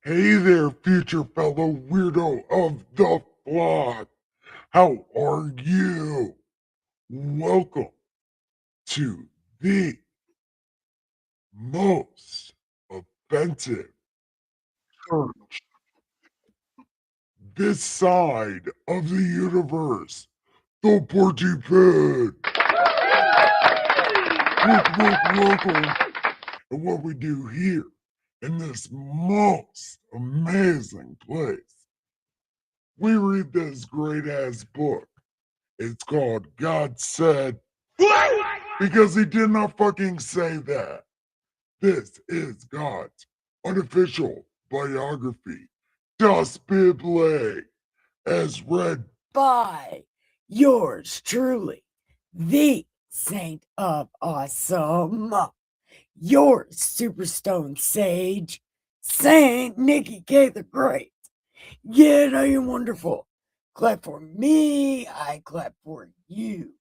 Hey there, future fellow weirdo of the flock. How are you? Welcome to the most offensive church this side of the universe, the Porty Pig. Welcome. And what we do here in this most amazing place, we read this great ass book. It's called God Said, because he did not fucking say that. This is God's unofficial biography, Das Bible, as read by yours truly, the Saint of Awesome, your Superstone Sage, Saint Nikki K the Great. Yet I am wonderful. Clap for me, I clap for you.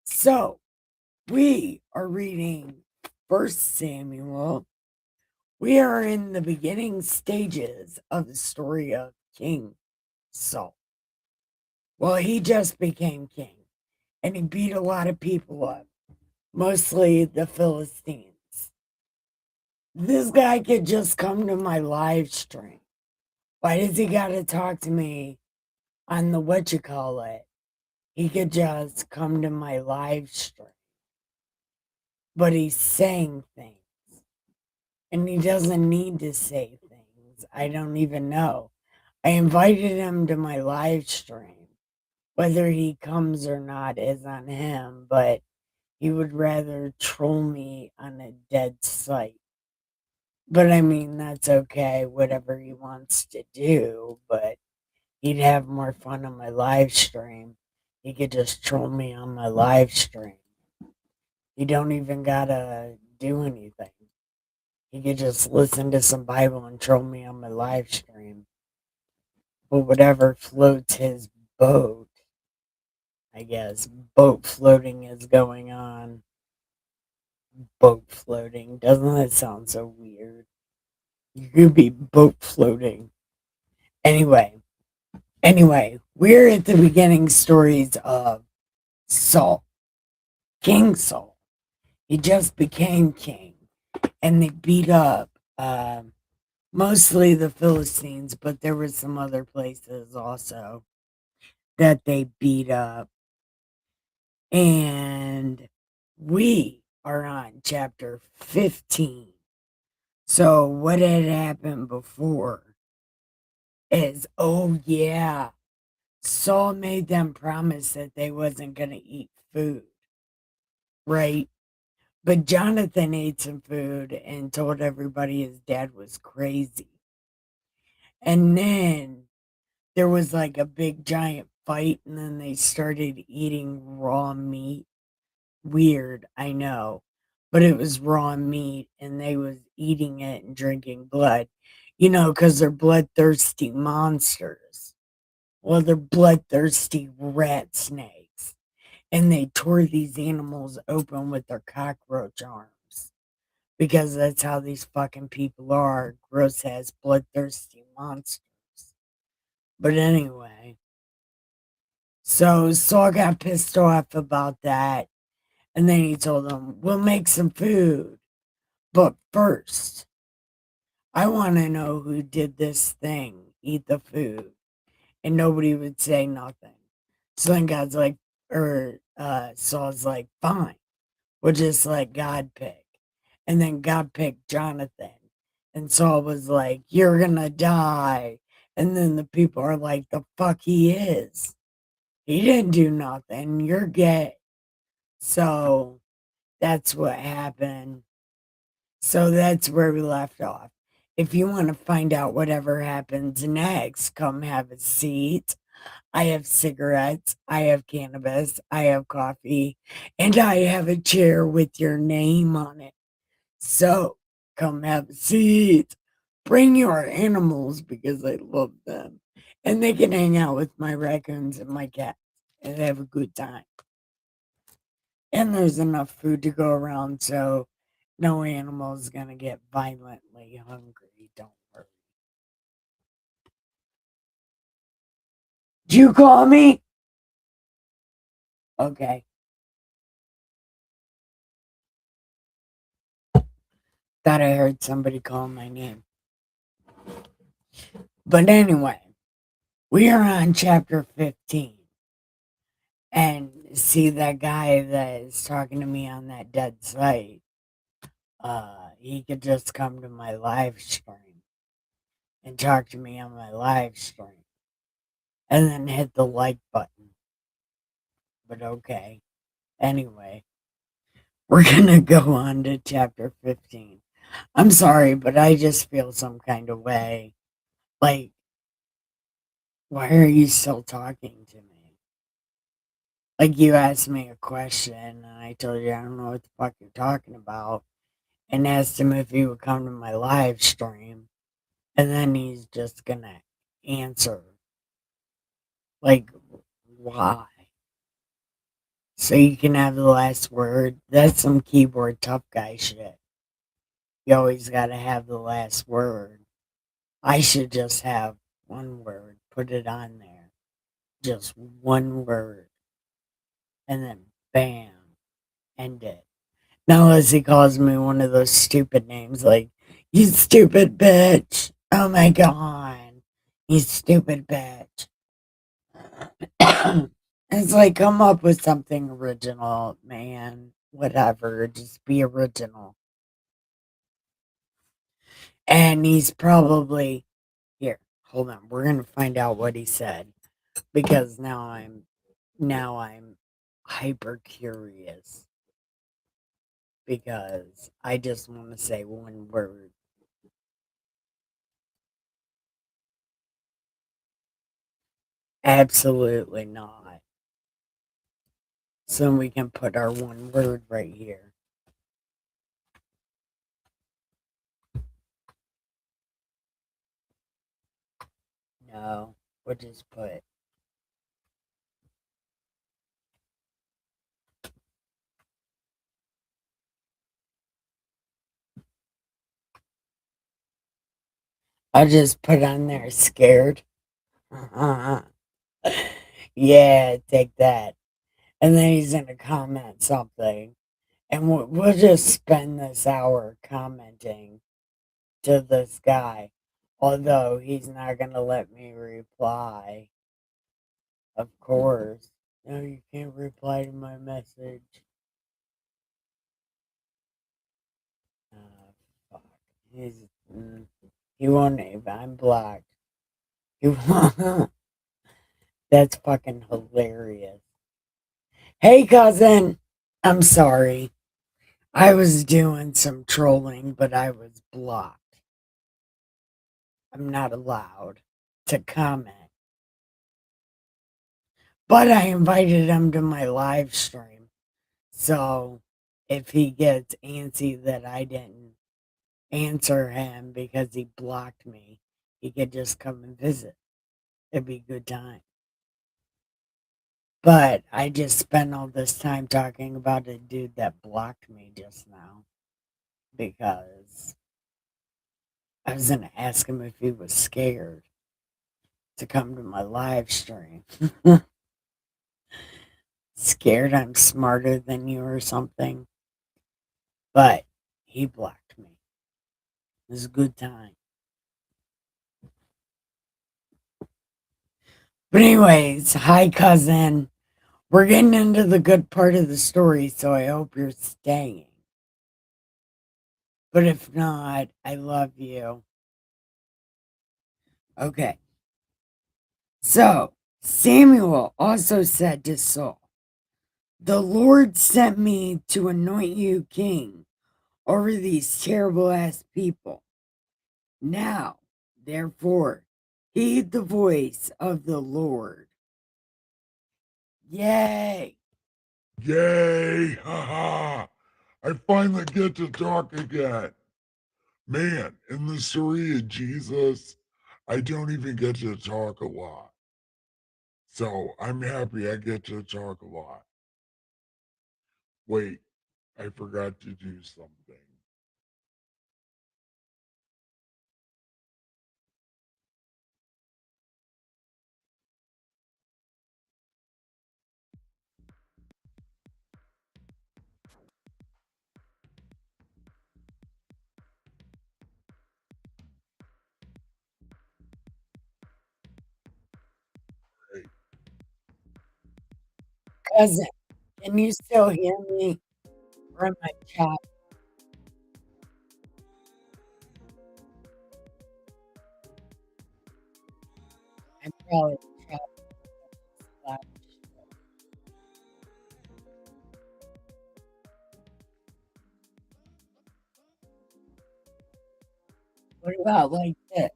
So, we are reading First Samuel. We are in the beginning stages of the story of King Saul. Well, he just became king and he beat a lot of people up, mostly the Philistines. This guy could just come to my live stream. Why does he got to talk to me on the what you call it? He could just come to my live stream. But he's saying things and he doesn't need to say things. I don't even know. I invited him to my live stream. Whether he comes or not is on him, but he would rather troll me on a dead site. But I mean, that's okay, whatever he wants to do, but he'd have more fun on my live stream. He could just troll me on my live stream. He don't even gotta do anything. He could just listen to some Bible and troll me on my live stream. But whatever floats his boat, I guess. Boat floating is going on. Boat floating. Doesn't that sound so weird? You could be boat floating. Anyway, we're at the beginning stories of Saul, King Saul. He just became king, and they beat up mostly the Philistines, but there were some other places also that they beat up. And we are on chapter 15. So, what had happened before is, oh yeah, Saul made them promise that they wasn't going to eat food, right? But Jonathan ate some food and told everybody his dad was crazy. And then there was like a big giant fight, and then they started eating raw meat. Weird, I know, but it was raw meat, and they was eating it and drinking blood, because they're bloodthirsty monsters. Well, they're bloodthirsty rat snakes, and they tore these animals open with their cockroach arms because that's how these fucking people are, gross ass bloodthirsty monsters. But anyway, so Saul got pissed off about that, and then he told them, "We'll make some food. But first, I want to know who did this thing, eat the food." And nobody would say nothing. So then God's like, Saul's like, fine, we'll just let God pick. And then God picked Jonathan. And Saul was like, you're going to die. And then the people are like, the fuck he is. He didn't do nothing. You're gay. So that's what happened. So that's where we left off. If you want to find out whatever happens next, come have a seat. I have cigarettes, I have cannabis, I have coffee, and I have a chair with your name on it. So come have a seat. Bring your animals because I love them. And they can hang out with my raccoons and my cats and have a good time. And there's enough food to go around, so No animal is gonna get violently hungry. Don't worry. Did you call me? Okay. Thought I heard somebody call my name. But anyway, we are on chapter 15. And see that guy that is talking to me on that dead site, he could just come to my live stream and talk to me on my live stream and then hit the like button. But okay. Anyway, we're gonna go on to chapter 15. I'm sorry, but I just feel some kind of way. Like, why are you still talking to me? Like, you asked me a question, and I told you I don't know what the fuck you're talking about, and asked him if he would come to my live stream, and then he's just gonna answer. Like, why? So you can have the last word? That's some keyboard tough guy shit. You always gotta have the last word. I should just have one word, put it on there. Just one word. And then bam, end it. Now unless he calls me one of those stupid names like, you stupid bitch. Oh my god. You stupid bitch. It's like, come up with something original, man. Whatever. Just be original. And he's probably here. Hold on. We're gonna find out what he said. Because now I'm hyper curious. Because I just want to say one word. Absolutely not. So we can put our one word right here. No, we'll just put I'll just put on there scared. Yeah, take that. And then he's gonna comment something. And we'll just spend this hour commenting to this guy. Although he's not gonna let me reply. Of course. No, you can't reply to my message. Fuck. He's he won't even. I'm blocked. He won't. That's fucking hilarious. Hey, cousin. I'm sorry. I was doing some trolling, but I was blocked. I'm not allowed to comment. But I invited him to my live stream. So if he gets antsy that I didn't answer him because he blocked me, he could just come and visit. It'd be a good time. But I just spent all this time talking about a dude that blocked me just now because I was going to ask him if he was scared to come to my live stream. Scared I'm smarter than you or something. But he blocked me. It was a good time. But anyways, hi cousin. We're getting into the good part of the story, so I hope you're staying. But if not, I love you. Okay. So Samuel also said to Saul, the Lord sent me to anoint you king over these terrible ass people. Now, therefore, heed the voice of the Lord. Yay! Yay! Haha! I finally get to talk again. Man, in the story of Jesus, I don't even get to talk a lot. So I'm happy I get to talk a lot. Wait, I forgot to do something. Cousin, can you still hear me? Or am I chopped? I'm probably chopped. Loud. What about like this?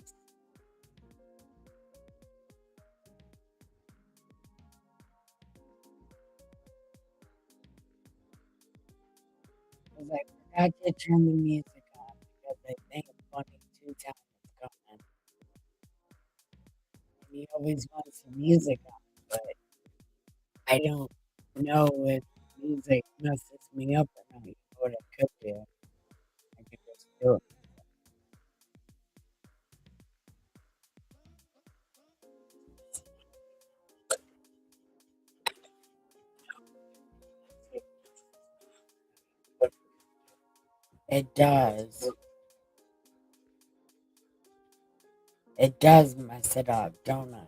Because I forgot to turn the music on because I think 22 times it's coming. And he always wants the music on, but I don't know if music messes me up or not. You know what I could do? I could just do it. It does. It does mess it up, don't it?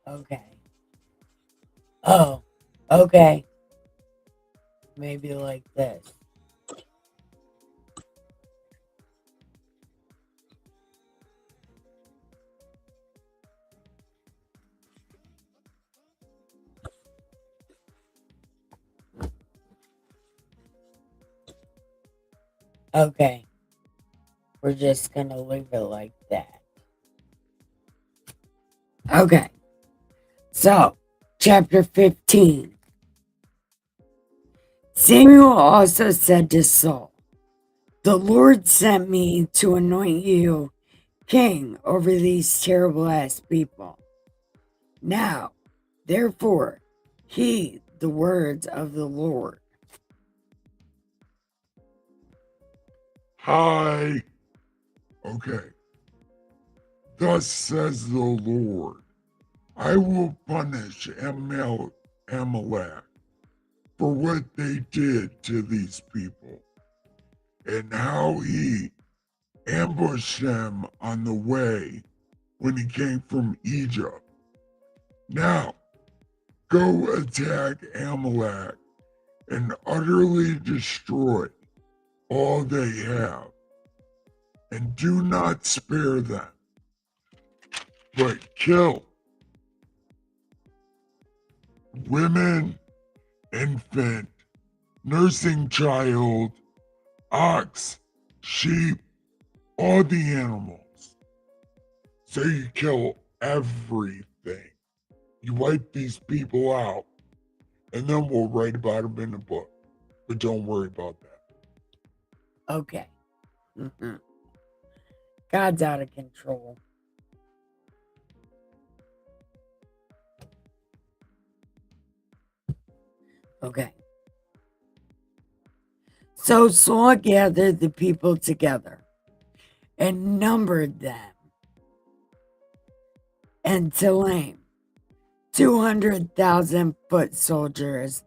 Okay. Oh, okay. Maybe like this. Okay. We're just gonna leave it like that. Okay. So, chapter 15. Samuel also said to Saul, "The Lord sent me to anoint you king over these terrible ass people. Now, therefore, heed the words of the Lord." Hi. Okay. Thus says the Lord, I will punish Amalek for what they did to these people and how he ambushed them on the way when he came from Egypt. Now, go attack Amalek and utterly destroy all they have, and do not spare them, but kill women, infant, nursing child, ox, sheep, all the animals. So you kill everything. You wipe these people out, and then we'll write about them in the book. But don't worry about that. Okay. God's out of control. Okay. So Saul gathered the people together and numbered them and Telaim, 200,000 foot soldiers,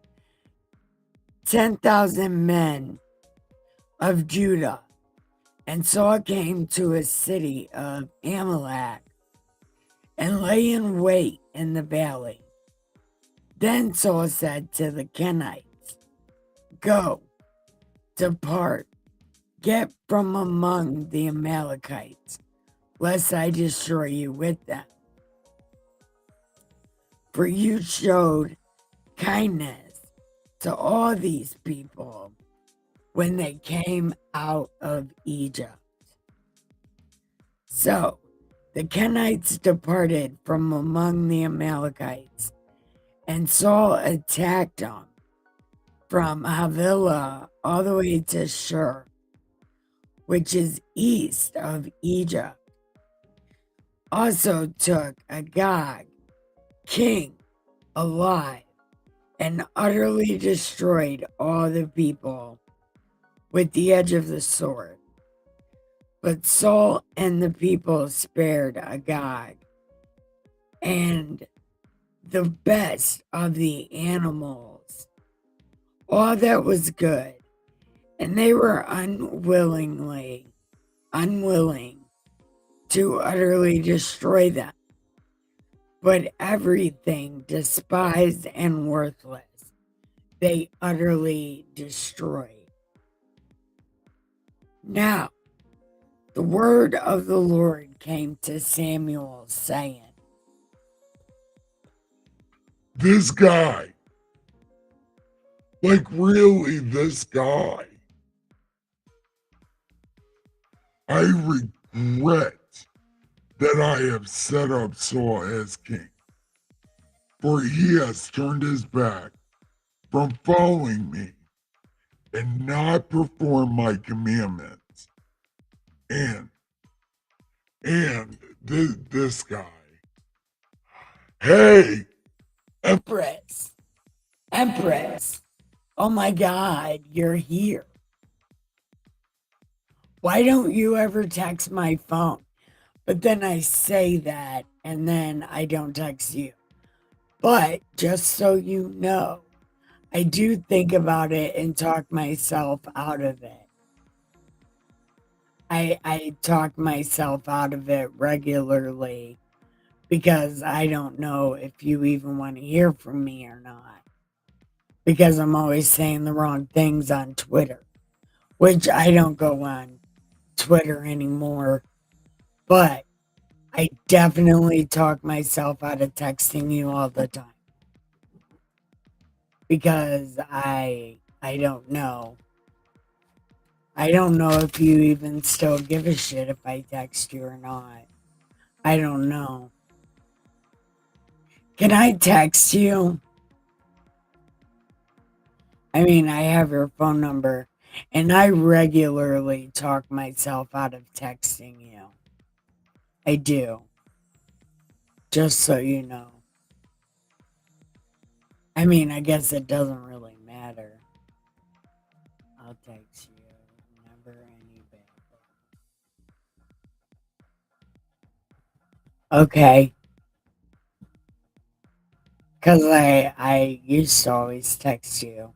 10,000 men of Judah. And Saul came to a city of Amalek and lay in wait in the valley. Then Saul said to the Kenites, "Go, depart, get from among the Amalekites, lest I destroy you with them. For you showed kindness to all these people when they came out of Egypt." So the Kenites departed from among the Amalekites, and Saul attacked them from Havilah all the way to Shur, which is east of Egypt. Also took Agag, king, alive, and utterly destroyed all the people with the edge of the sword. But Saul and the people spared Agag and the best of the animals, all that was good, and they were unwilling to utterly destroy them. But everything despised and worthless, they utterly destroyed. Now, the word of the Lord came to Samuel, saying, This guy, like really this guy, I regret that I have set up Saul as king, for he has turned his back from following me and not perform my commandments. And this guy, hey, Empress, oh my God, you're here. Why don't you ever text my phone? But then I say that and then I don't text you. But just so you know, I do think about it and talk myself out of it. I talk myself out of it regularly because I don't know if you even want to hear from me or not. Because I'm always saying the wrong things on Twitter, which I don't go on Twitter anymore. But I definitely talk myself out of texting you all the time. Because I don't know. I don't know if you even still give a shit if I text you or not. I don't know. Can I text you? I mean, I have your phone number, and I regularly talk myself out of texting you. I do. Just so you know. I mean, I guess it doesn't really matter. I'll text you. Never any bad. Okay. Because I used to always text you.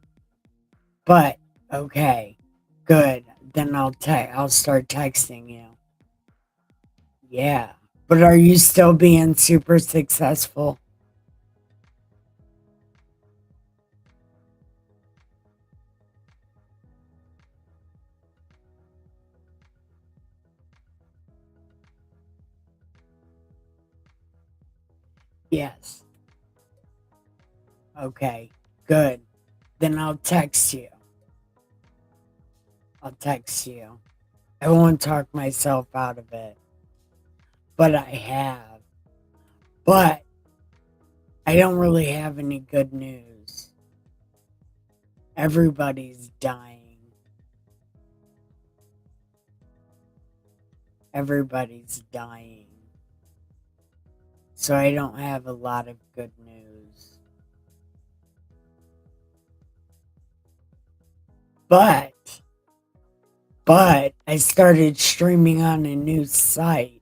But, okay. Good. Then I'll start texting you. Yeah. But are you still being super successful? Yes. Okay. Good. Then I'll text you. I'll text you. I won't talk myself out of it. But I have. But I don't really have any good news. Everybody's dying. Everybody's dying. So I don't have a lot of good news. But I started streaming on a new site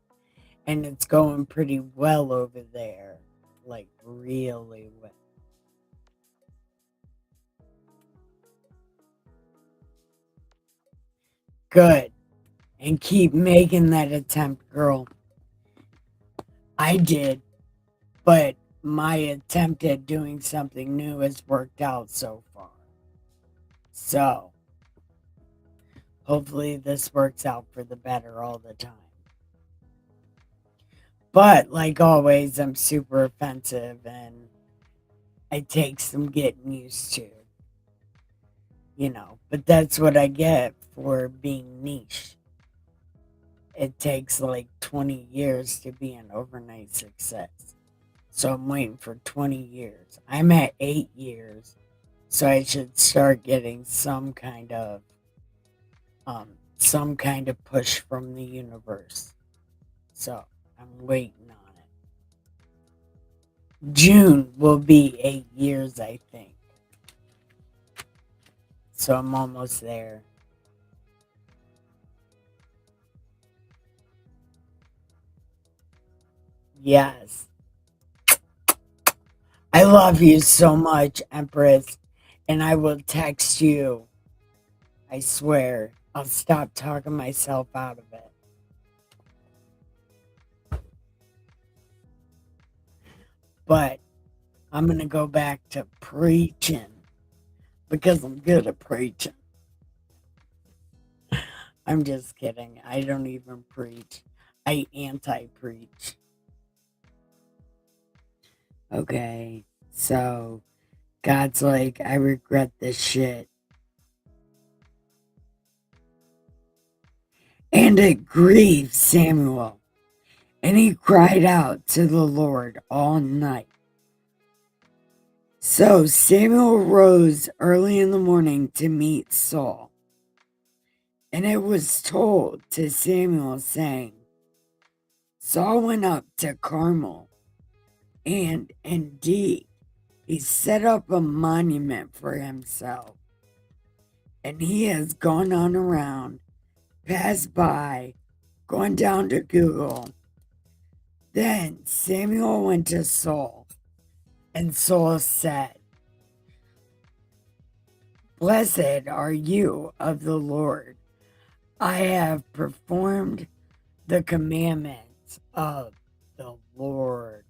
and it's going pretty well over there. Like really well. Good. And keep making that attempt, girl. I did. But my attempt at doing something new has worked out so far. So, hopefully, this works out for the better all the time. But, like always, I'm super offensive and it takes some getting used to. You know, but that's what I get for being niche. It takes like 20 years to be an overnight success. So I'm waiting for 20 years. I'm at 8 years. So I should start getting some kind of push from the universe. So I'm waiting on it. June will be 8 years, I think. So I'm almost there. Yes. I love you so much, Empress, and I will text you. I swear. I'll stop talking myself out of it. But I'm going to go back to preaching because I'm good at preaching. I'm just kidding. I don't even preach. I anti preach. Okay. So God's like, I regret this shit. And it grieved Samuel. And he cried out to the Lord all night. So Samuel rose early in the morning to meet Saul. And it was told to Samuel, saying, Saul went up to Carmel, and indeed he set up a monument for himself. And he has gone on around, passed by, gone down to Google. Then Samuel went to Saul, and Saul said, Blessed are you of the Lord. I have performed the commandments of the Lord.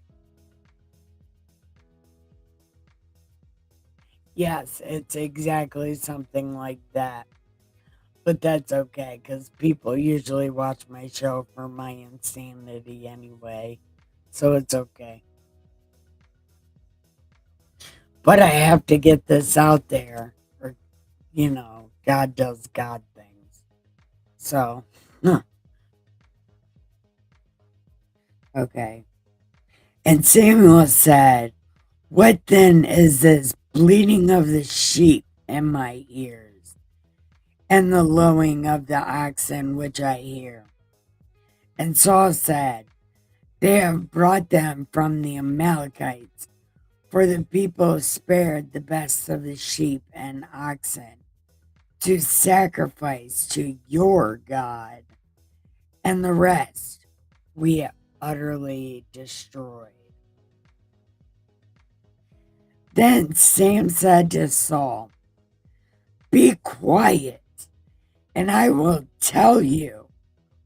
Yes, it's exactly something like that. But that's okay, because people usually watch my show for my insanity anyway. So it's okay. But I have to get this out there. Or, God does God things. So, okay. And Samuel said, What then is this bleating of the sheep in my ears, and the lowing of the oxen which I hear? And Saul said, They have brought them from the Amalekites, for the people spared the best of the sheep and oxen to sacrifice to your God, and the rest we have utterly destroyed. Then Sam said to Saul, Be quiet, and I will tell you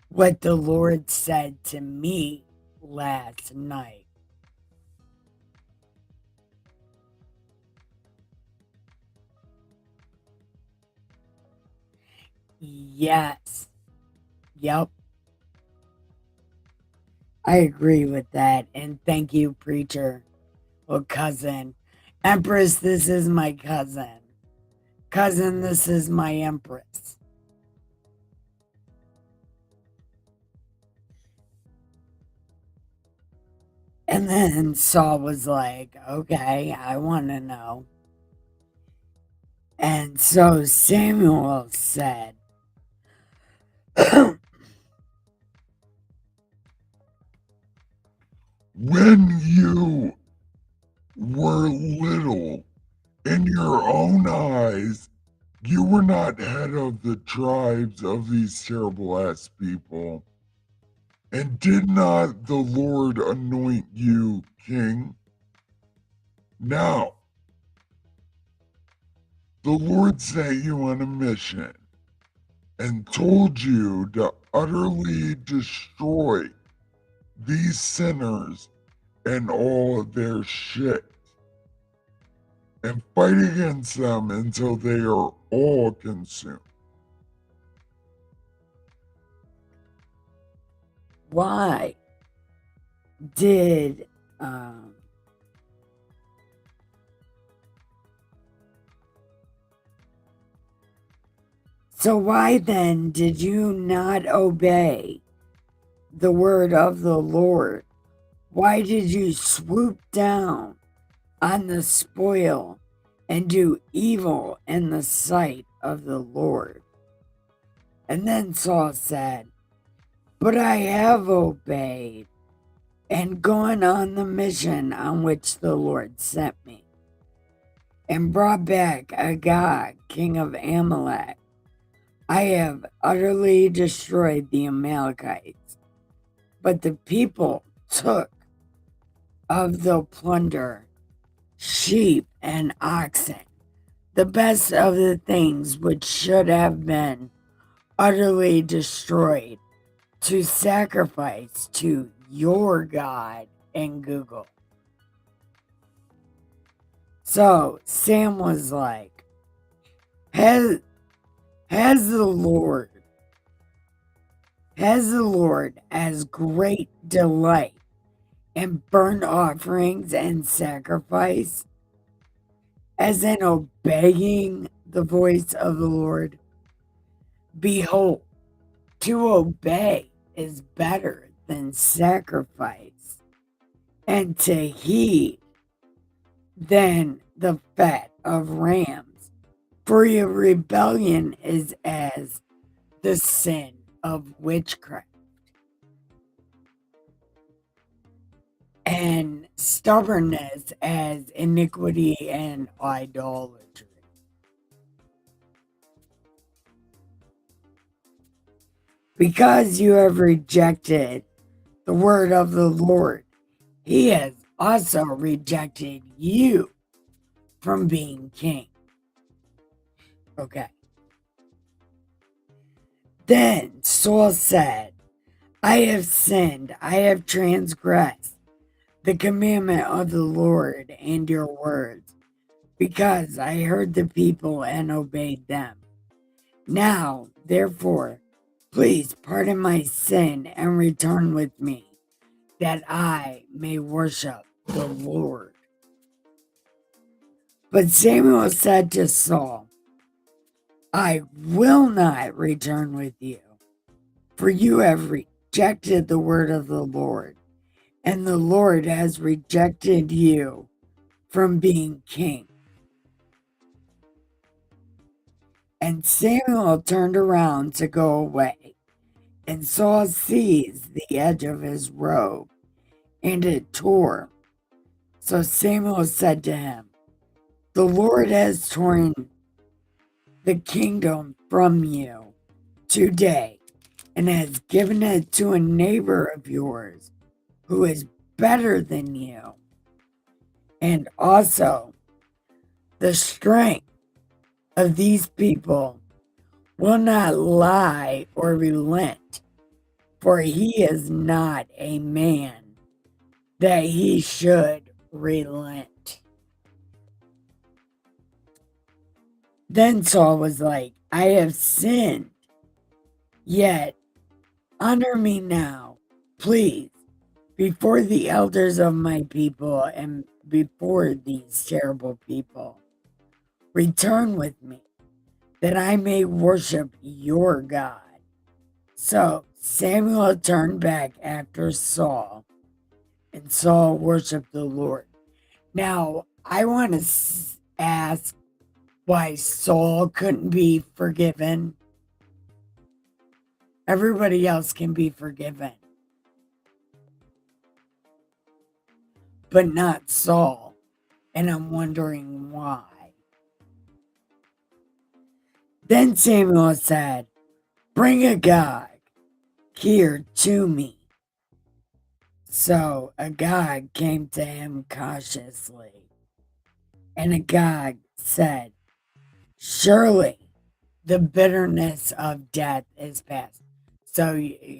what the Lord said to me last night. Yes. Yep. I agree with that. And thank you, preacher. Well, cousin. Empress, this is my cousin. Cousin, this is my empress. And then Saul was like, Okay, I want to know. And so Samuel said, When you were little, in your own eyes, you were not head of the tribes of these terrible ass people. And did not the Lord anoint you king? Now, the Lord sent you on a mission and told you to utterly destroy these sinners and all of their shit and fight against them until they are all consumed. Why did so why then did you not obey the word of the Lord? Why did you swoop down on the spoil and do evil in the sight of the Lord? And then Saul said, But I have obeyed and gone on the mission on which the Lord sent me, and brought back Agag, king of Amalek. I have utterly destroyed the Amalekites, but the people took of the plunder, sheep and oxen, the best of the things which should have been utterly destroyed, to sacrifice to your God in Google. So Sam was like, has the Lord as great delight in burnt offerings and sacrifice as in obeying the voice of the Lord? Behold, to obey is better than sacrifice, and to heed than the fat of rams. For your rebellion is as the sin of witchcraft, and stubbornness as iniquity and idolatry. Because you have rejected the word of the Lord, he has also rejected you from being king. Okay. Then Saul said, I have sinned, I have transgressed the commandment of the Lord and your words, because I heard the people and obeyed them. Now, therefore, please pardon my sin and return with me, that I may worship the Lord. But Samuel said to Saul, I will not return with you, for you have rejected the word of the Lord, and the Lord has rejected you from being king. And Samuel turned around to go away, and Saul seized the edge of his robe, and it tore. So Samuel said to him, the Lord has torn the kingdom from you today, and has given it to a neighbor of yours who is better than you. And also, the strength of these people will not lie or relent, for he is not a man that he should relent. Then Saul was like, I have sinned, yet honor me now, please, before the elders of my people and before these terrible people. Return with me, that I may worship your God. So Samuel turned back after Saul, and Saul worshiped the Lord. Now, I want to ask why Saul couldn't be forgiven. Everybody else can be forgiven, but not Saul. And I'm wondering why. Then Samuel said, bring Agag here to me. So Agag came to him cautiously, and Agag said, surely the bitterness of death is past. So,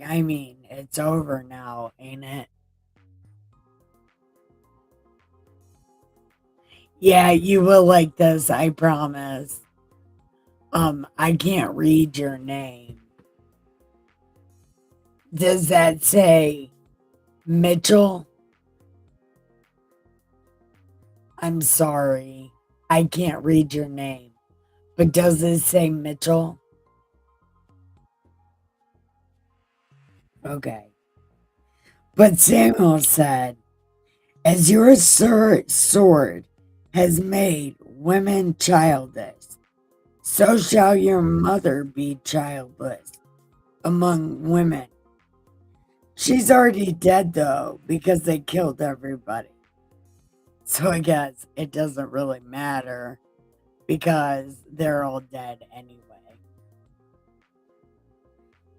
I mean, it's over now, ain't it? Yeah, you will like this, I promise. I can't read your name. Does that say Mitchell? I'm sorry. I can't read your name. But does it say Mitchell? Okay. But Samuel said, as your sword has made women childless, so shall your mother be childless among women. She's already dead, though, because they killed everybody. So I guess it doesn't really matter because they're all dead anyway.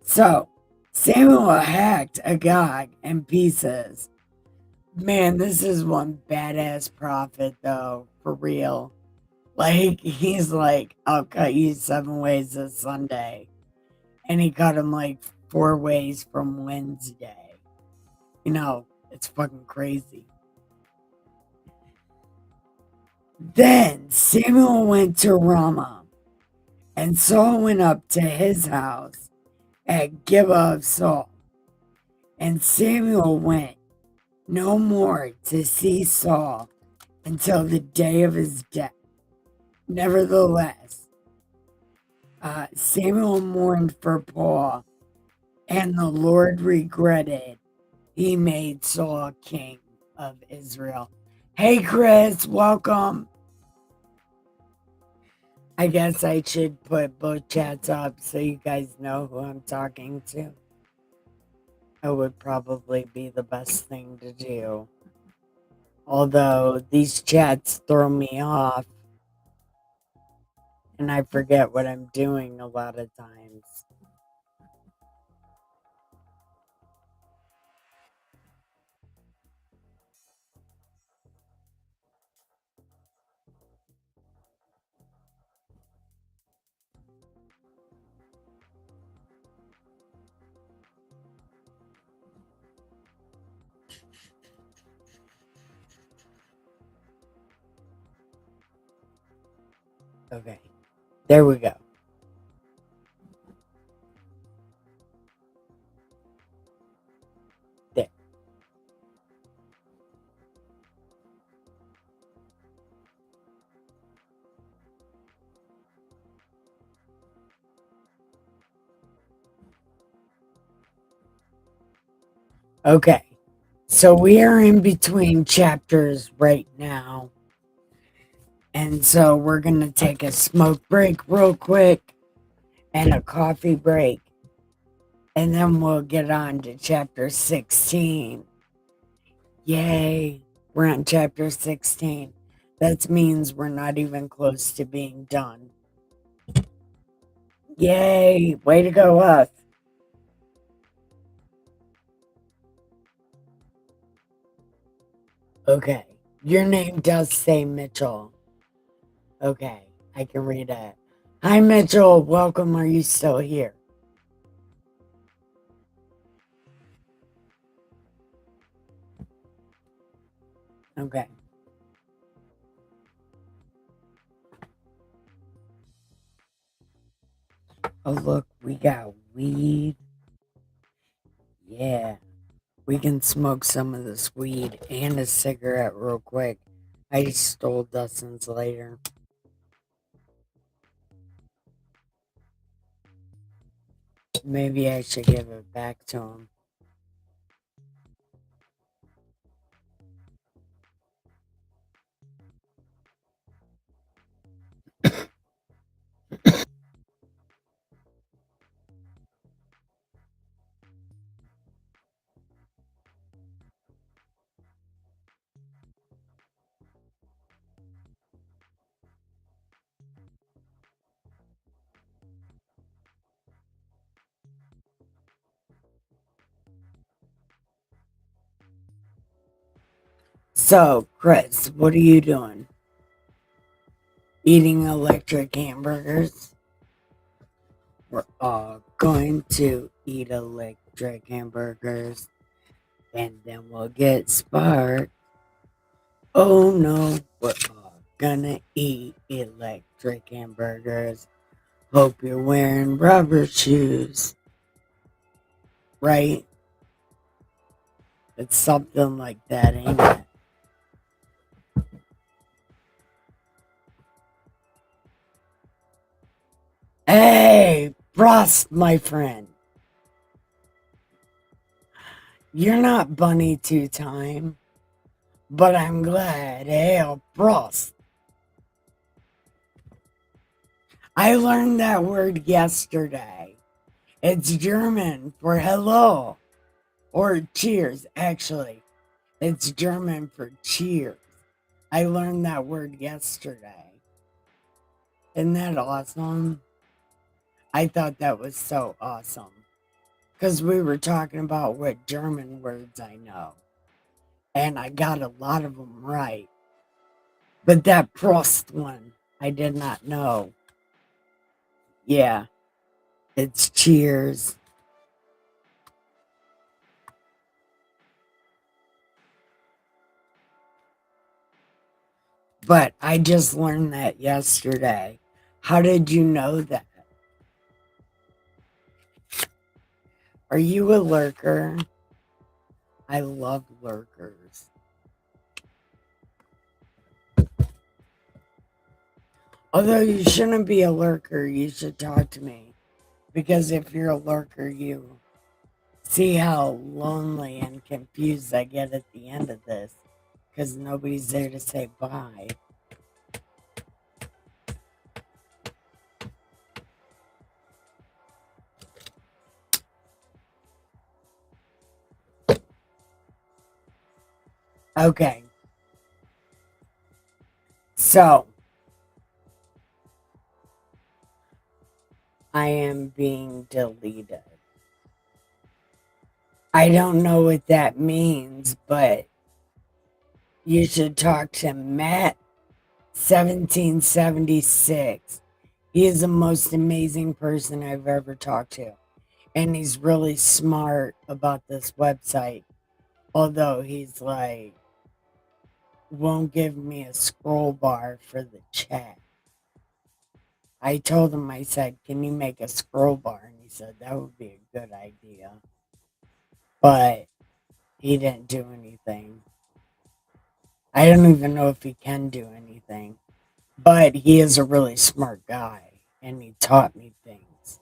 So Samuel hacked Agag in pieces Man, this is one badass prophet, though, for real. Like, he's like, I'll cut you 7 ways this Sunday. And he cut him like 4 ways from Wednesday. It's fucking crazy. Then Samuel went to Ramah, and Saul went up to his house at Gibeah of Saul. And Samuel went no more to see Saul until the day of his death. Nevertheless, Samuel mourned for Paul, and the Lord regretted he made Saul king of Israel. Hey, Chris, welcome. I guess I should put both chats up so you guys know who I'm talking to. It would probably be the best thing to do. Although these chats throw me off and I forget what I'm doing a lot of times. Okay, there we go. There. Okay, so we are in between chapters right now. And so we're going to take a smoke break real quick and a coffee break. And then we'll get on to chapter 16. Yay, we're on chapter 16. That means we're not even close to being done. Yay, way to go, us. Okay, your name does say Mitchell. Okay, I can read it. Hi, Mitchell, welcome. Are you still here? Okay. Oh, look, we got weed. Yeah. We can smoke some of this weed and a cigarette real quick. I stole Dustin's later. Maybe I should give it back to him. So, Chris, what are you doing? Eating electric hamburgers? We're all going to eat electric hamburgers and then we'll get sparked. Oh no, we're all gonna eat electric hamburgers. Hope you're wearing rubber shoes. Right? It's something like that, ain't it? Hey, Frost, my friend. You're not bunny two time, but I'm glad. Hey, Frost. I learned that word yesterday. It's German for hello or cheers, actually. It's German for cheers. I learned that word yesterday. Isn't that awesome? I thought that was so awesome. Because we were talking about what German words I know. and I got a lot of them right. But that Prost one, I did not know. Yeah, it's Cheers. But I just learned that yesterday. How did you know that? Are you a lurker? I love lurkers. Although you shouldn't be a lurker, you should talk to me. Because if you're a lurker, you see how lonely and confused I get at the end of this. Because nobody's there to say bye. Okay. So, I am being deleted. I don't know what that means, but you should talk to Matt 1776. He is the most amazing person I've ever talked to. And he's really smart about this website. Although he's like, won't give me a scroll bar for the chat. I told him, I said, can you make a scroll bar? And he said, that would be a good idea. But he didn't do anything. I don't even know if he can do anything. But he is a really smart guy. And he taught me things.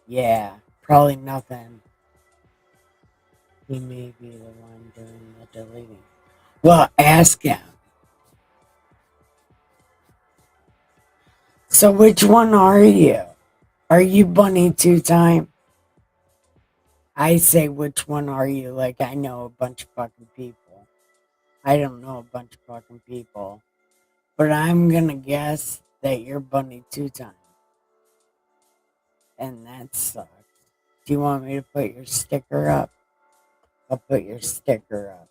Yeah, probably nothing. He may be the one doing the deleting. Well, ask him. So which one are you? Are you Bunny Two Time? I say which one are you? Like I know a bunch of fucking people. I don't know a bunch of fucking people. But I'm gonna guess that you're Bunny Two Time. And that sucks. Do you want me to put your sticker up? I'll put your sticker up.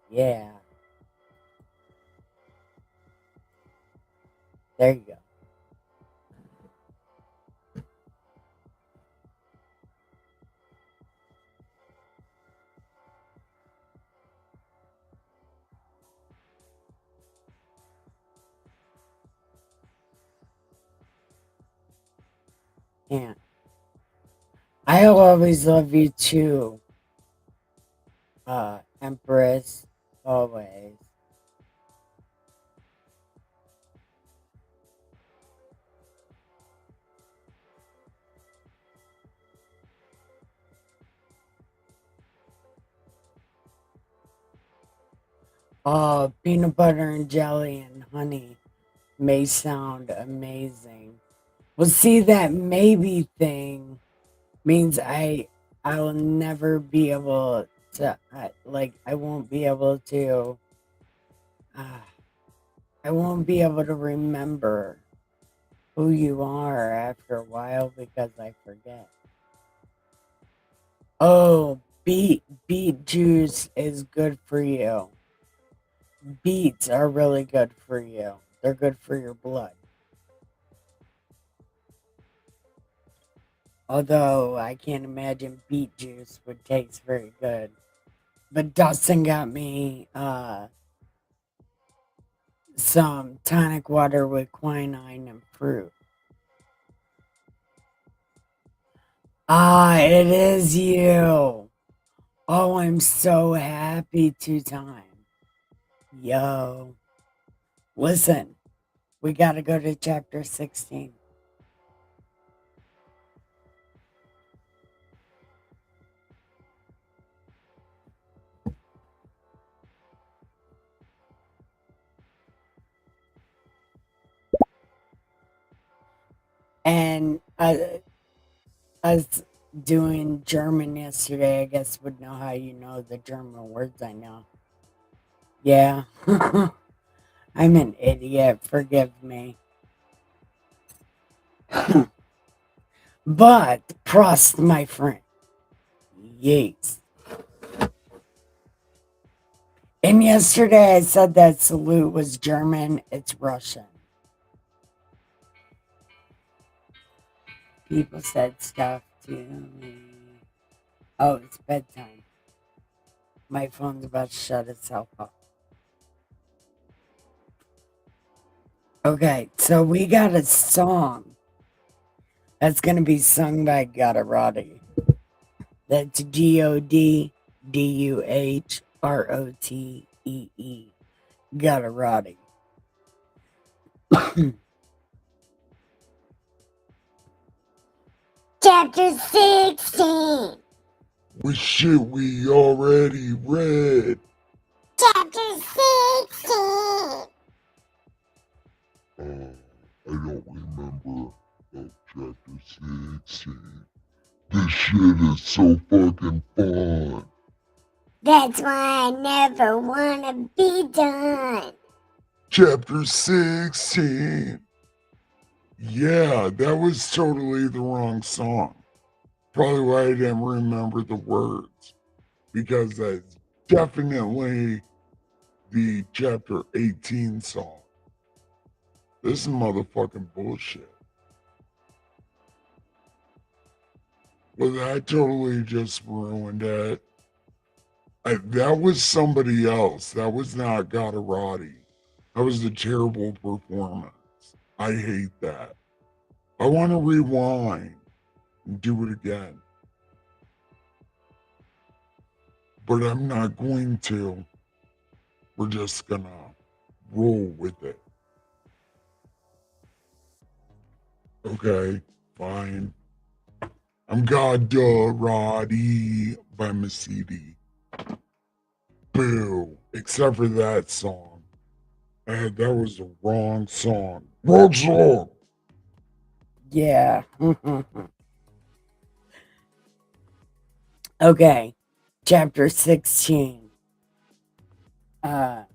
Yeah. There you go. Yeah. I'll always love you too, Empress. Always. Peanut butter and jelly and honey may sound amazing. Well, see, that maybe thing means I will never be able to, I won't be able to, uh, I won't be able to remember who you are after a while because I forget. Oh, beet juice is good for you. Beets are really good for you. They're good for your blood. Although I can't imagine beet juice would taste very good. But Dustin got me some tonic water with quinine and fruit. Ah, it is you. Oh, I'm so happy Two Time. Yo. Listen, we gotta go to chapter 16. And us doing German yesterday, I guess would know how you know the German words I know. Yeah. I'm an idiot. Forgive me. But Prost, my friend. Yes. And yesterday I said that salute was German. It's Russian. People said stuff to me. Oh, it's bedtime. My phone's about to shut itself off. Okay, so we got a song that's going to be sung by Godarati. That's Godurhrottee. Godarati. Chapter 16. With shit we already read. Chapter 16. I don't remember chapter 16. This shit is so fucking fun. That's why I never want to be done. Chapter 16. Yeah, that was totally the wrong song. Probably why I didn't remember the words. Because that's definitely the chapter 18 song. This is motherfucking bullshit. Well, I totally just ruined it. That was somebody else. That was not Godarati. That was a terrible performance. I hate that. I want to rewind and do it again. But I'm not going to. We're just gonna roll with it. Okay, fine. I'm Godarati by Mercedes. Boo. Except for that song. That was the wrong song. Wrong song! Yeah. Okay. Chapter 16. Now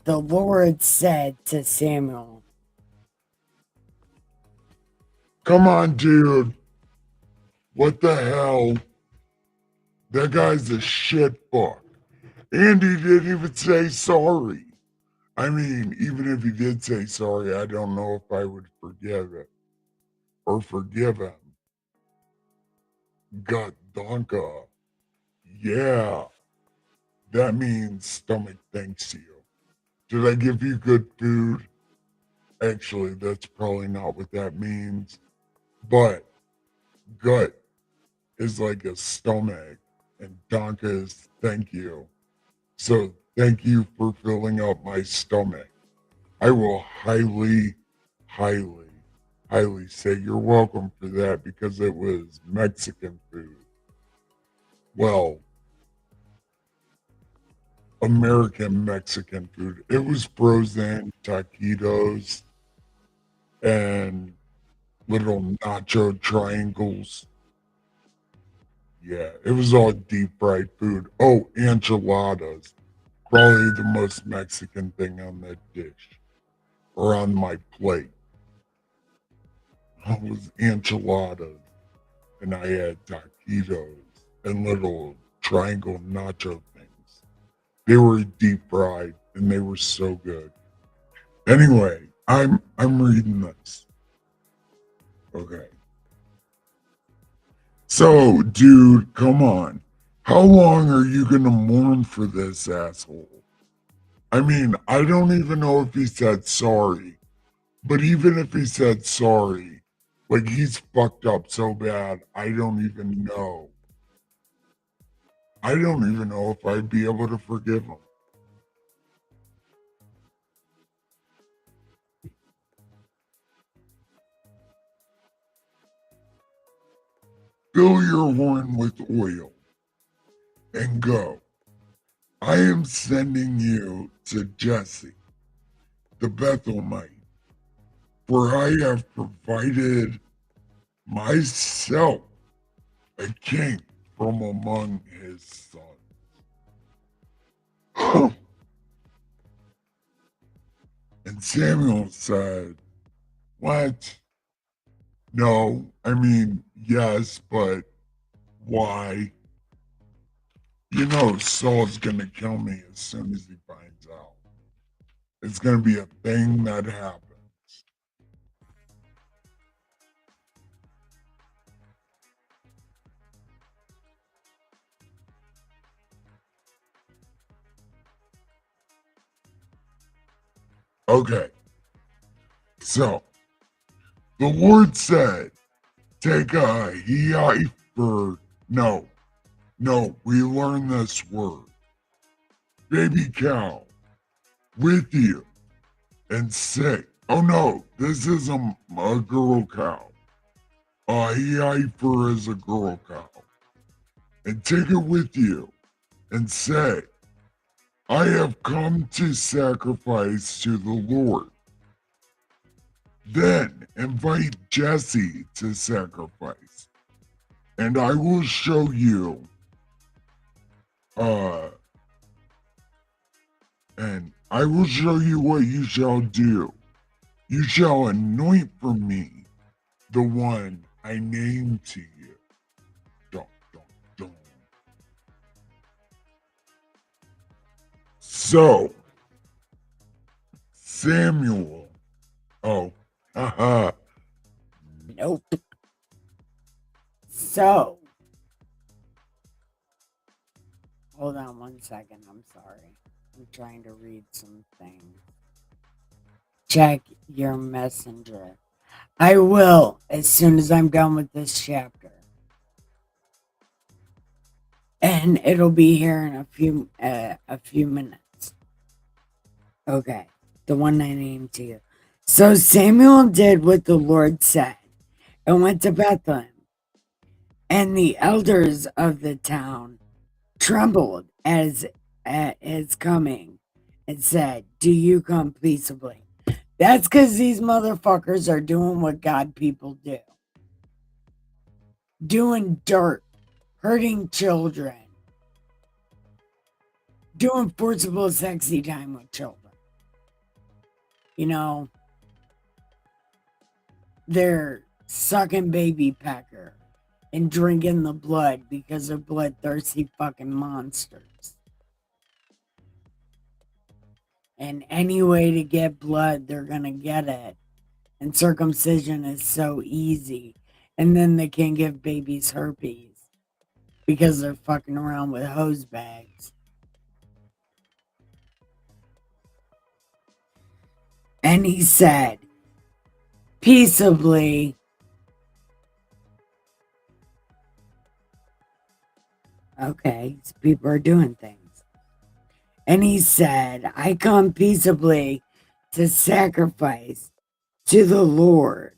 the Lord said to Samuel, Come on, dude. What the hell? That guy's a shit fuck. And he didn't even say sorry. I mean, even if he did say sorry, I don't know if I would forgive it or forgive him. Gut donka. Yeah, that means stomach thanks you. Did I give you good food? Actually, that's probably not what that means. But gut is like a stomach, and donka is thank you. So thank you for filling up my stomach. I will highly, highly, highly say you're welcome for that because it was Mexican food. Well, American Mexican food. It was frozen taquitos and little nacho triangles. Yeah, it was all deep fried food. Oh, enchiladas. Probably the most Mexican thing on that dish or on my plate. It was enchiladas. And I had taquitos and little triangle nacho things. They were deep fried and they were so good. Anyway, I'm reading this. Okay. So, dude, come on. How long are you gonna mourn for this asshole? I mean, I don't even know if he said sorry, but even if he said sorry, like he's fucked up so bad, I don't even know. I don't even know if I'd be able to forgive him. Fill your horn with oil and go. I am sending you to Jesse, the Bethlehemite, for I have provided myself a king from among his sons. And Samuel said, what? No, I mean, yes, but Why? You know Saul's gonna kill me as soon as he finds out. It's gonna be a thing that happens. Okay, so the Lord said, take a heifer. No, we learn this word. Baby cow with you and say, oh no, this is a girl cow. A heifer is a girl cow. And take it with you and say, I have come to sacrifice to the Lord. Then invite Jesse to sacrifice, and I will show you, and I will show you what you shall do. You shall anoint for me the one I name to you. Dun, dun, dun. So, Samuel. Oh, haha. Nope. So, hold on 1 second. I'm sorry. I'm trying to read some things. Check your messenger. I will as soon as I'm done with this chapter. And it'll be here in a few minutes. Okay. The one I named to you. So Samuel did what the Lord said and went to Bethlehem. And the elders of the town trembled at his coming and said, do you come peaceably? That's because these motherfuckers are doing what God people do. Doing dirt, hurting children, doing forcible sexy time with children. You know, they're sucking baby pecker and drinking the blood because they're bloodthirsty fucking monsters. And any way to get blood, they're gonna get it. And circumcision is so easy. And then they can give babies herpes because they're fucking around with hose bags. And he said, peaceably, okay, so people are doing things. And he said, I come peaceably to sacrifice to the Lord.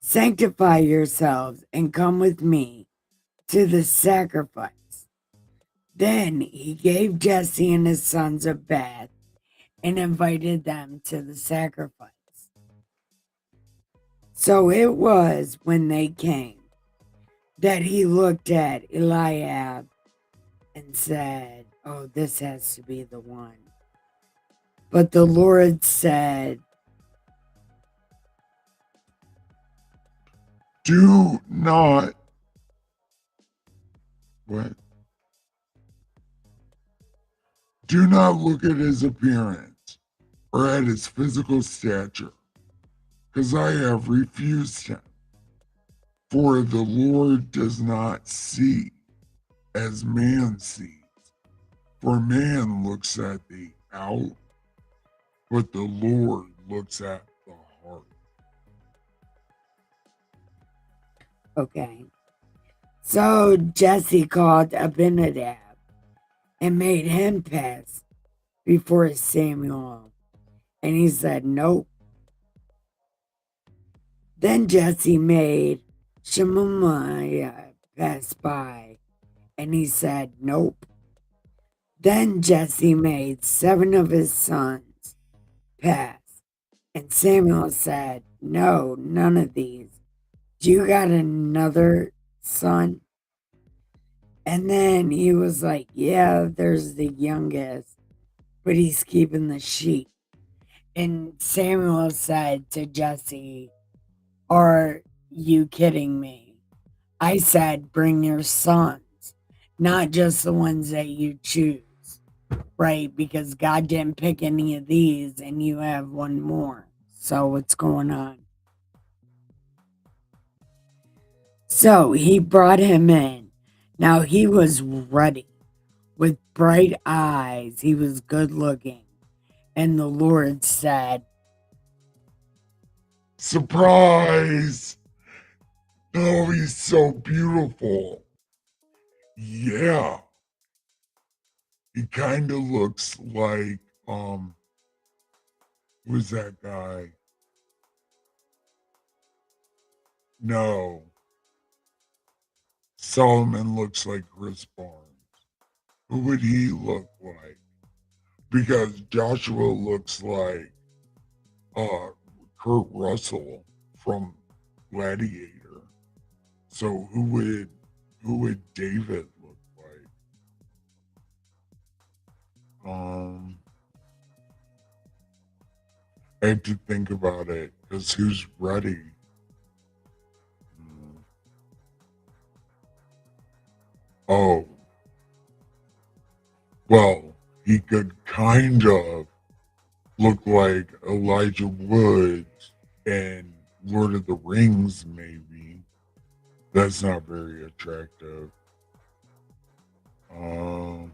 Sanctify yourselves and come with me to the sacrifice. Then he gave Jesse and his sons a bath and invited them to the sacrifice. So it was when they came that he looked at Eliab and said, oh, this has to be the one. But the Lord said, Do not. What? Do not look at his appearance or at his physical stature, because I have refused him. For the Lord does not see as man sees. For man looks at the out, but the Lord looks at the heart. okay. So Jesse called Abinadab and made him pass before Samuel. And he said, nope. Then Jesse made Shemaiah pass by. And he said, nope. Then Jesse made 7 of his sons pass. And Samuel said, no, none of these. Do you got another son? And then he was like, yeah, there's the youngest, but he's keeping the sheep. And Samuel said to Jesse, are you kidding me? I said, bring your sons, not just the ones that you choose, right? Because God didn't pick any of these and you have one more. So what's going on? So he brought him in. Now he was ruddy with bright eyes. He was good looking. And the Lord said, Surprise! Oh, he's so beautiful. Yeah. He kind of looks like, who's that guy? No. Solomon looks like Chris Barnes. Who would he look like? Because Joshua looks like uh Kurt Russell from Gladiator. So who would David look like? I have to think about it because who's ready? Hmm. Oh, well, he could kind of look like Elijah Wood and Lord of the Rings, maybe. That's not very attractive. Um,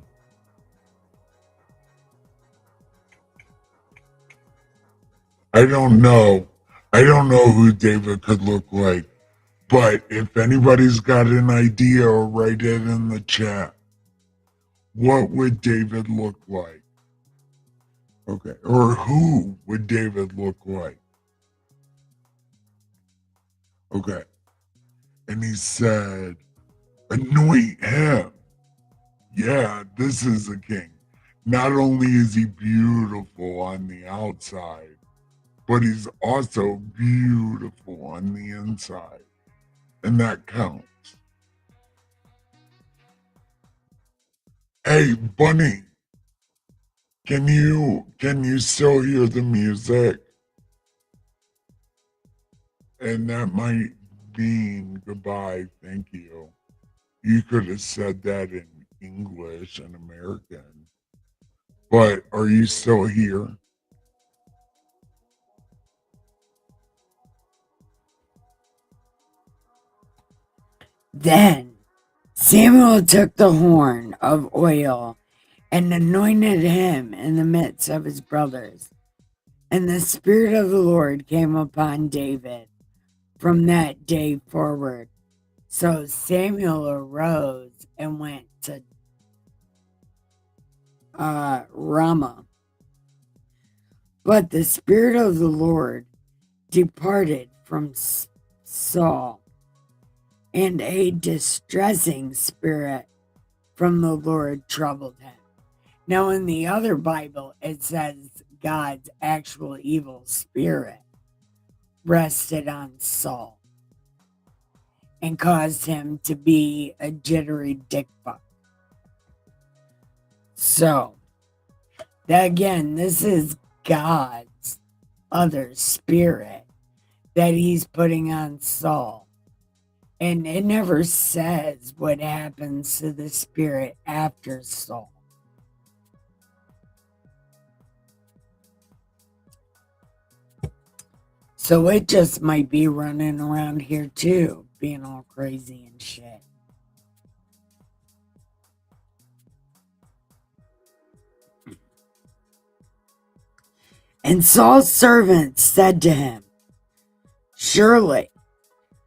I don't know. I don't know who David could look like, but if anybody's got an idea, write it in the chat. What would David look like? Okay, or who would David look like? Okay, and he said, anoint him. Yeah, this is a king. Not only is he beautiful on the outside, but he's also beautiful on the inside. And that counts. Hey, Bunny, can you still hear the music? And that might mean goodbye, thank you. You could have said that in English and American. But are you still here? then Samuel took the horn of oil and anointed him in the midst of his brothers. And the Spirit of the Lord came upon David from that day forward. So Samuel arose and went to Ramah. But the Spirit of the Lord departed from Saul, and a distressing spirit from the Lord troubled him. Now, in the other Bible, it says God's actual evil spirit rested on Saul and caused him to be a jittery dickfuck. So, again, this is God's other spirit that he's putting on Saul. And it never says what happens to the spirit after Saul. So it just might be running around here too, being all crazy and shit. And Saul's servants said to him, surely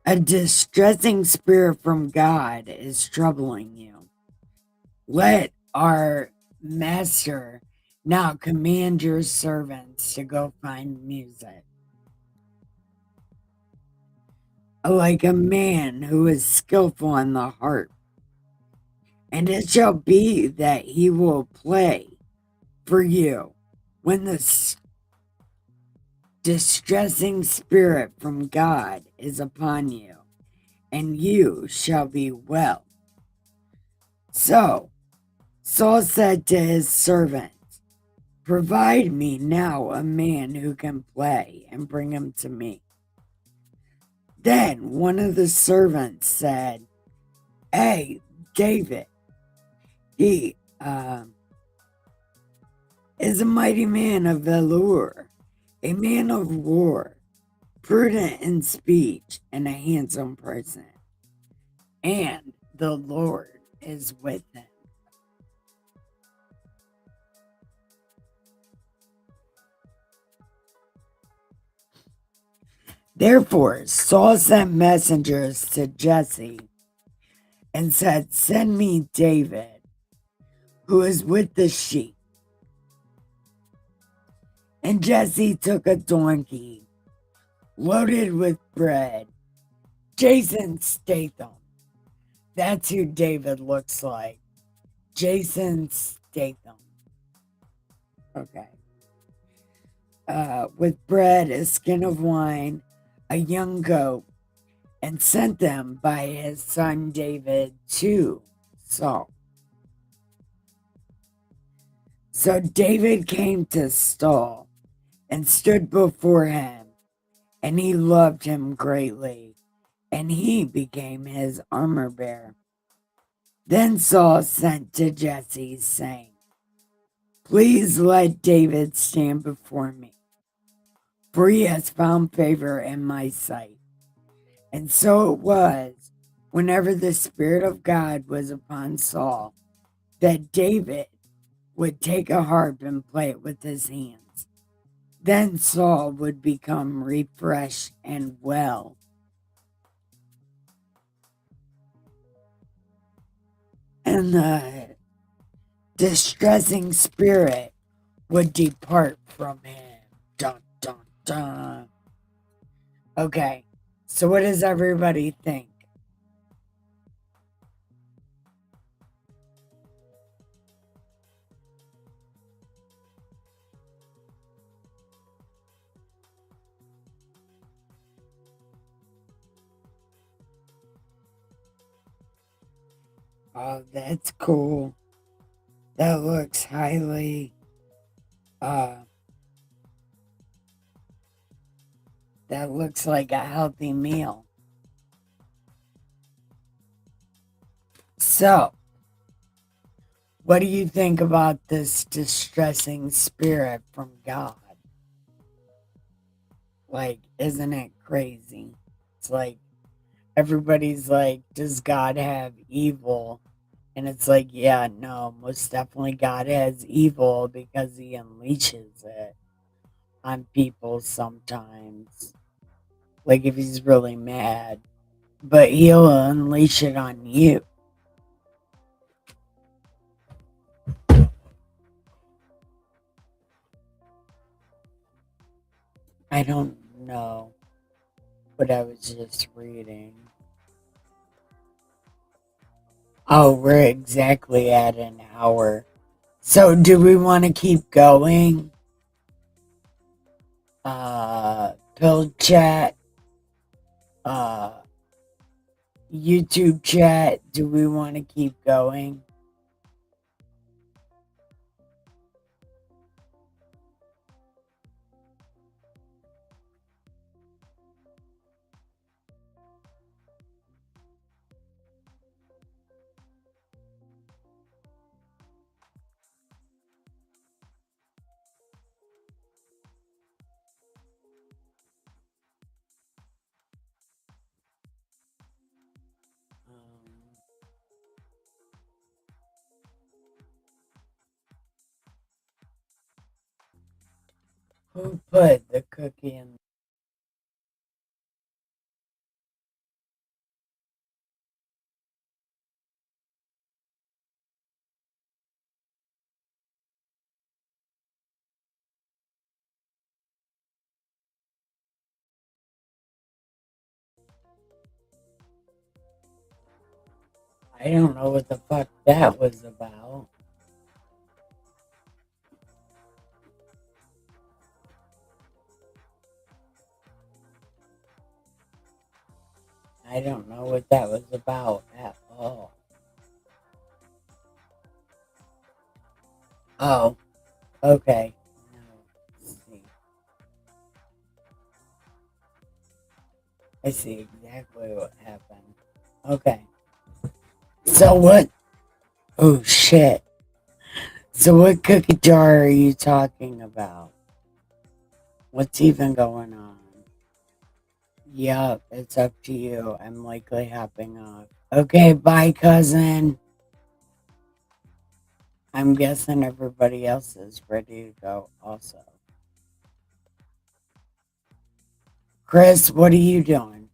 a distressing spirit from God is troubling you. Let our master now command your servants to go find music, like a man who is skillful on the harp. And it shall be that he will play for you when the distressing spirit from God is upon you, and you shall be well. So Saul said to his servants, provide me now a man who can play and bring him to me. Then one of the servants said, "Hey, David, he is a mighty man of valor, a man of war, prudent in speech, and a handsome person. And the Lord is with him." Therefore, Saul sent messengers to Jesse and said, "Send me David, who is with the sheep." And Jesse took a donkey loaded with bread. Jason Statham. That's who David looks like. Jason Statham. Okay. With bread, a skin of wine, a young goat, and sent them by his son David to Saul. So David came to Saul and stood before him, and he loved him greatly, and he became his armor bearer. Then Saul sent to Jesse, saying, "Please let David stand before me, for he has found favor in my sight." And so it was, whenever the Spirit of God was upon Saul, that David would take a harp and play it with his hands. Then Saul would become refreshed and well. And the distressing spirit would depart from him. Dun, dun, dun. Okay, so what does everybody think? Oh, that's cool. That looks highly, that looks like a healthy meal. So, what do you think about this distressing spirit from God? Like, isn't it crazy? It's like, everybody's like, does God have evil? And it's like, yeah, no, most definitely God has evil because he unleashes it on people sometimes. Like if he's really mad, but he'll unleash it on you. I don't know what I was just reading. Oh, we're exactly at an hour. So do we want to keep going? Pill chat, uh, YouTube chat, do we want to keep going? Who put the cookie in? I don't know what the fuck that was about. I don't know what that was about at all. Oh, okay. Now, let's see. I see exactly what happened. Okay. So what? Oh shit. So what cookie jar are you talking about? What's even going on? Yup, it's up to you. I'm likely hopping off. Okay, bye, cousin. I'm guessing everybody else is ready to go also. Chris, what are you doing?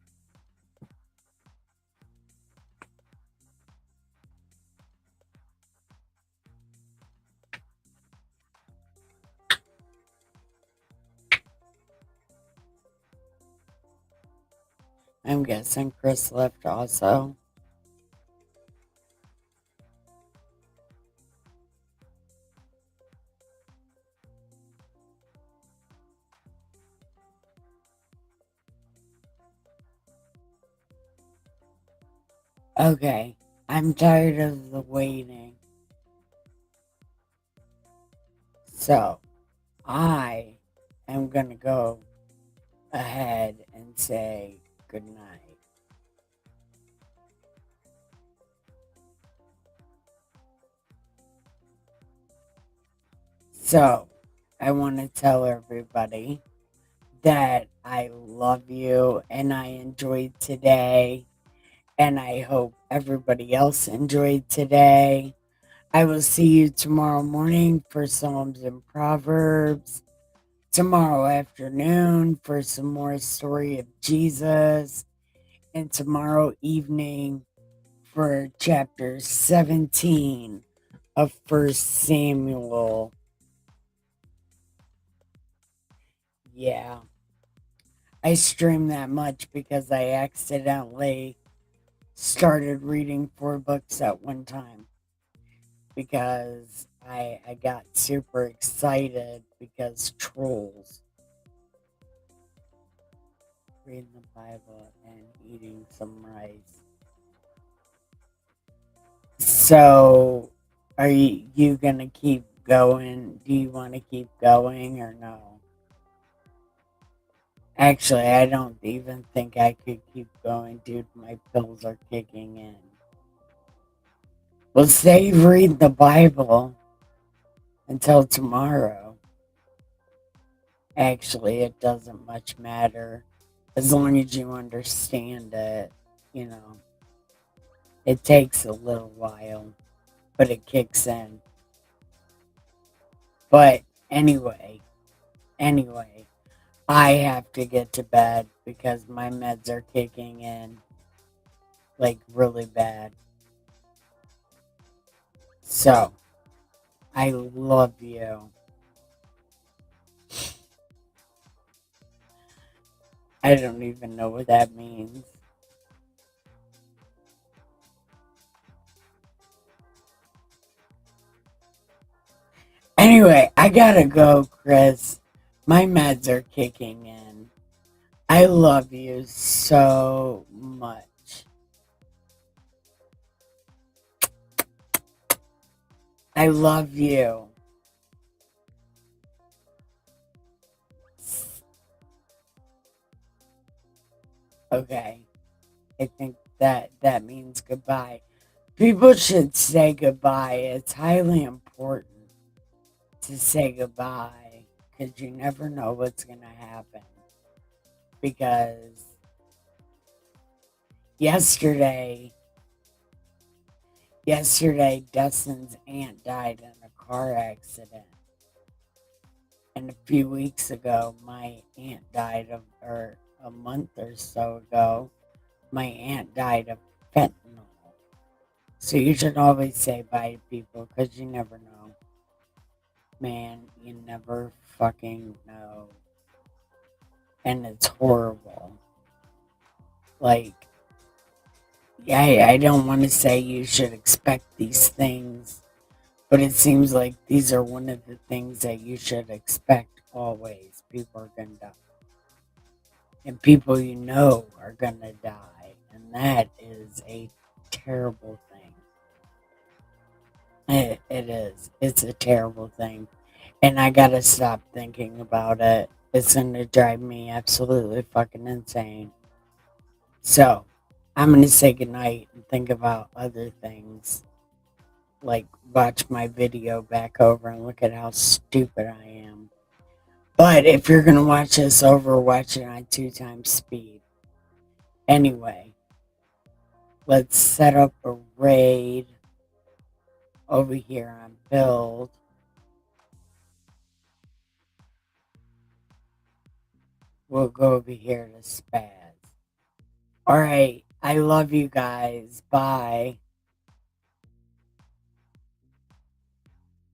I'm guessing Chris left also. Okay, I'm tired of the waiting. So, I am gonna go ahead and say good night. So, I want to tell everybody that I love you and I enjoyed today, and I hope everybody else enjoyed today. I will see you tomorrow morning for Psalms and Proverbs, tomorrow afternoon for some more story of Jesus, and tomorrow evening for chapter 17 of First Samuel. Yeah, I streamed that much because I accidentally started reading 4 books at one time because I got super excited because trolls, reading the Bible and eating some rice. So, are you gonna keep going? Do you want to keep going or no? Actually, I don't even think I could keep going, dude. My pills are kicking in. Well, save read the Bible until tomorrow. Actually, it doesn't much matter as long as you understand it. You know, it takes a little while, but it kicks in. But anyway, I have to get to bed because my meds are kicking in like really bad. So, I love you. I don't even know what that means. Anyway, I gotta go, Chris. My meds are kicking in. I love you so much. I love you. Okay. I think that means goodbye. People should say goodbye. It's highly important to say goodbye because you never know what's going to happen. Because yesterday, Dustin's aunt died in a car accident. And a few weeks ago, my aunt died of, or a month or so ago, my aunt died of fentanyl. So you should always say bye to people because you never know. Man, you never fucking know. And it's horrible. Like, yeah, I don't want to say you should expect these things, but it seems like these are one of the things that you should expect always. People are going to die. And people you know are going to die. And that is a terrible thing. It is. It's a terrible thing. And I got to stop thinking about it. It's going to drive me absolutely fucking insane. So I'm going to say goodnight and think about other things. Like watch my video back over and look at how stupid I am. But if you're going to watch this over, watch it on 2 times speed. Anyway, let's set up a raid over here on build. We'll go over here to spaz. Alright, I love you guys. Bye.